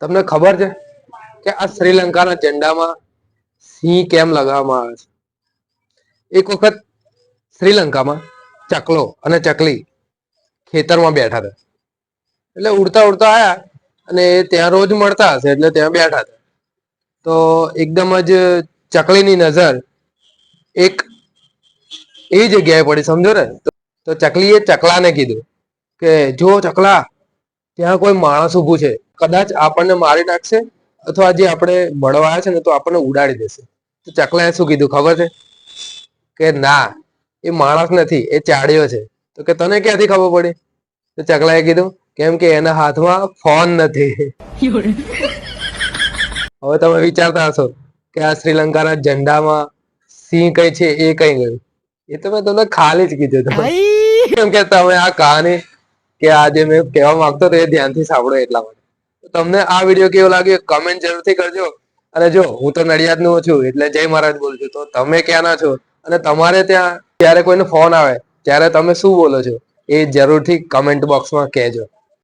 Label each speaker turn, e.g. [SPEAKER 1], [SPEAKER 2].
[SPEAKER 1] તમને ખબર છે કે આ શ્રીલંકાના ઝંડામાં સિંહ કેમ લગાવવામાં આવે છે? એક વખત શ્રીલંકામાં ચકલો અને ચકલી ખેતરમાં બેઠા હતા. એટલે ઉડતા ઉડતા આયા અને ત્યાં રોજ મળતા હશે એટલે ત્યાં બેઠા હતા. તો એકદમ જ ચકલીની નજર એક એ જગ્યાએ પડી, સમજો ને. તો ચકલીએ ચકલાને કીધું કે જો ચકલા, ત્યાં કોઈ માણસ ઉભું છે, કદાચ આપણને મારી નાખશે અથવા જે આપણે મળવા આવ્યા છે ને તો આપણને ઉડાડી દેશે. તો ચકલાએ શું કીધું ખબર છે? કે ના, એ માણસ નથી, એ ચાડ્યો છે. તો કે તને ક્યાંથી ખબર પડી? તો ચકલાએ કીધું કેમ કે એના હાથમાં ફોન નથી. હવે તમે વિચારતા હશો કે આ શ્રીલંકાના ઝંડામાં સિંહ કઈ છે એ કઈ ગયું. એ તો મેં તમને ખાલી જ કીધું હતું, કેમ કે તમે આ કહાની કે આ જે મેં કહેવા માંગતો હતો એ ધ્યાનથી સાંભળો એટલા માટે. તમને આ વિડીયો કેવો લાગ્યો કમેન્ટ જરૂરથી કરજો. અને જો હું તો નડિયાદ નો છું એટલે જય મહારાજ બોલું છું. તો તમે ક્યાંના છો અને તમારે ત્યાં જયારે કોઈનો ફોન આવે ત્યારે તમે શું બોલો છો એ જરૂરથી કમેન્ટ બોક્સમાં કહેજો.